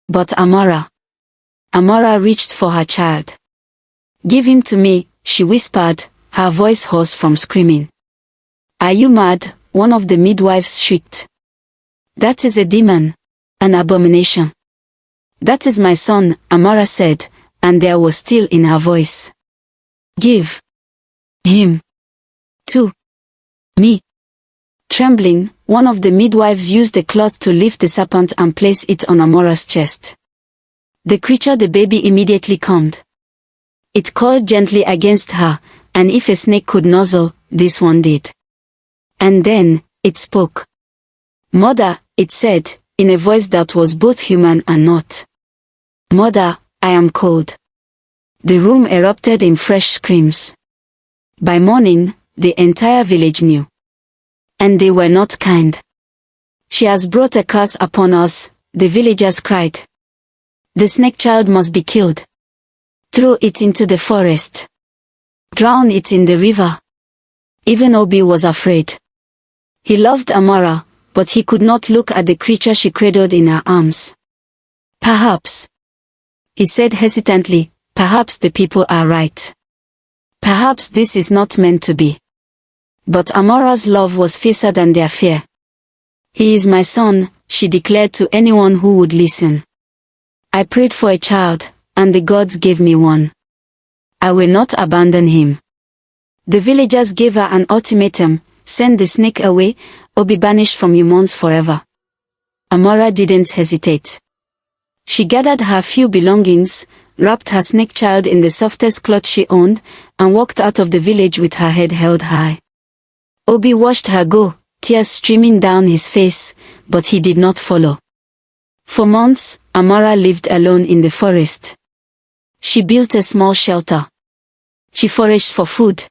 But Amora reached for her child. "Give him to me," she whispered, her voice hoarse from screaming. "Are you mad?" one of the midwives shrieked. "That is a demon. An abomination." "That is my son," Amora said, and there was steel in her voice. "Give him to me." Trembling, one of the midwives used a cloth to lift the serpent and place it on Amora's chest. The baby immediately calmed. It coiled gently against her, and if a snake could nuzzle, this one did. And then, it spoke. "Mother," it said, in a voice that was both human and not. "Mother, I am cold." The room erupted in fresh screams. By morning, the entire village knew. And they were not kind. "She has brought a curse upon us," the villagers cried. "The snake child must be killed. Throw it into the forest. Drown it in the river." Even Obi was afraid. He loved Amora, but he could not look at the creature she cradled in her arms. "Perhaps," he said hesitantly, "perhaps the people are right. Perhaps this is not meant to be." But Amora's love was fiercer than their fear. "He is my son," she declared to anyone who would listen. "I prayed for a child, and the gods gave me one. I will not abandon him." The villagers gave her an ultimatum: send the snake away, or be banished from humans forever. Amora didn't hesitate. She gathered her few belongings, wrapped her snake child in the softest cloth she owned, and walked out of the village with her head held high. Obi watched her go, tears streaming down his face, but he did not follow. For months, Amora lived alone in the forest. She built a small shelter. She foraged for food.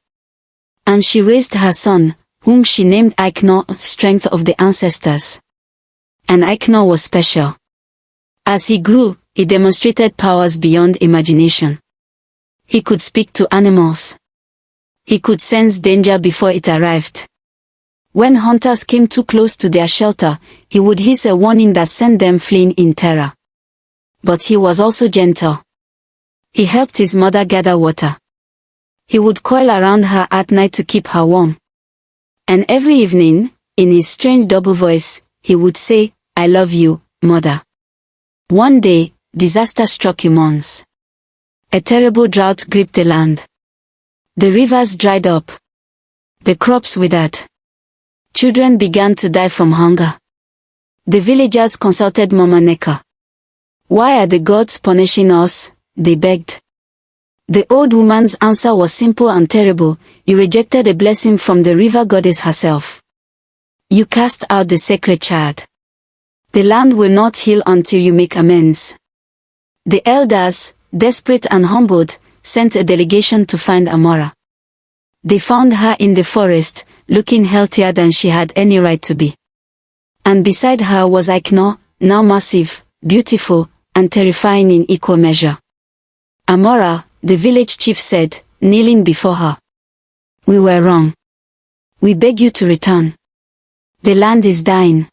And she raised her son, whom she named Sh0ckYou, strength of the ancestors. And Sh0ckYou was special. As he grew, he demonstrated powers beyond imagination. He could speak to animals. He could sense danger before it arrived. When hunters came too close to their shelter, he would hiss a warning that sent them fleeing in terror. But he was also gentle. He helped his mother gather water. He would coil around her at night to keep her warm. And every evening, in his strange double voice, he would say, "I love you, mother." One day, disaster struck humans. A terrible drought gripped the land. The rivers dried up. The crops withered. Children began to die from hunger. The villagers consulted Mama Neka. "Why are the gods punishing us?" they begged. The old woman's answer was simple and terrible: "You rejected a blessing from the river goddess herself. You cast out the sacred child. The land will not heal until you make amends." The elders, desperate and humbled, sent a delegation to find Amora. They found her in the forest, looking healthier than she had any right to be. And beside her was Sh0ckYou, now massive, beautiful, and terrifying in equal measure. "Amora," the village chief said, kneeling before her. "We were wrong. We beg you to return. The land is dying.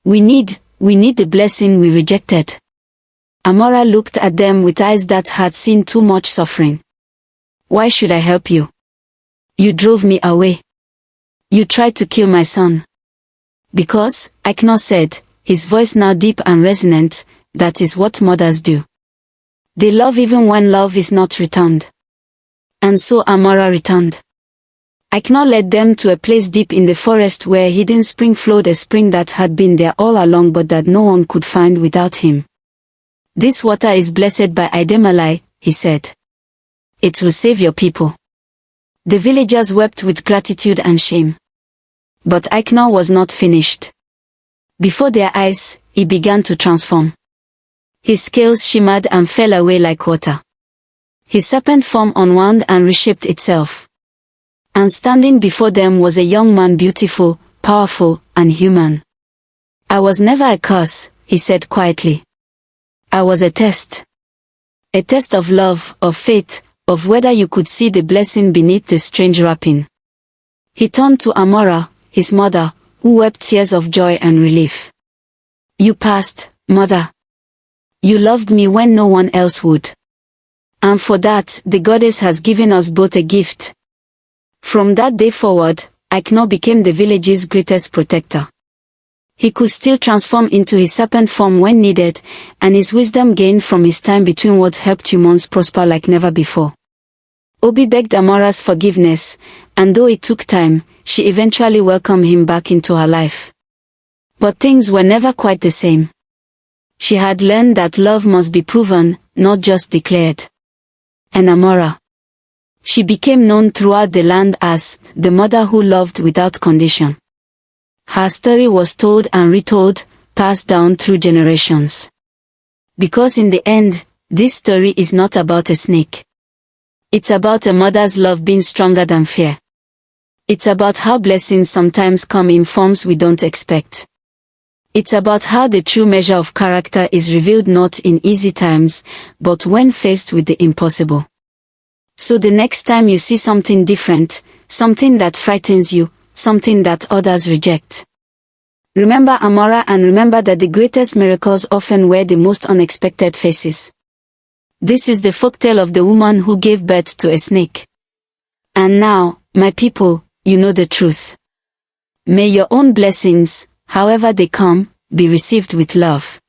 We need the blessing we rejected." Amora looked at them with eyes that had seen too much suffering. "Why should I help you? You drove me away. You tried to kill my son." "Because," Sh0ckYou said, his voice now deep and resonant, "that is what mothers do. They love even when love is not returned." And so Amora returned. Sh0ckYou led them to a place deep in the forest where a hidden spring flowed, a spring that had been there all along but that no one could find without him. "This water is blessed by Idemalai," he said. "It will save your people." The villagers wept with gratitude and shame. But Sh0ckYou was not finished. Before their eyes, he began to transform. His scales shimmered and fell away like water. His serpent form unwound and reshaped itself. And standing before them was a young man, beautiful, powerful, and human. "I was never a curse," he said quietly. "I was a test. A test of love, of faith, of whether you could see the blessing beneath the strange wrapping." He turned to Amora, his mother, who wept tears of joy and relief. "You passed, mother. You loved me when no one else would. And for that, the goddess has given us both a gift. From that day forward, Sh0ckYou became the village's greatest protector. He could still transform into his serpent form when needed, and his wisdom gained from his time between worlds helped humans prosper like never before. Obi begged Amora's forgiveness, and though it took time, she eventually welcomed him back into her life. But things were never quite the same. She had learned that love must be proven, not just declared. And Amora. She became known throughout the land as the mother who loved without condition. Her story was told and retold, passed down through generations. Because in the end, this story is not about a snake. It's about a mother's love being stronger than fear. It's about how blessings sometimes come in forms we don't expect. It's about how the true measure of character is revealed not in easy times, but when faced with the impossible. So the next time you see something different, something that frightens you, something that others reject, remember Amora and remember that the greatest miracles often wear the most unexpected faces. This is the folktale of the woman who gave birth to a snake. And now, my people, you know the truth. May your own blessings, however they come, be received with love.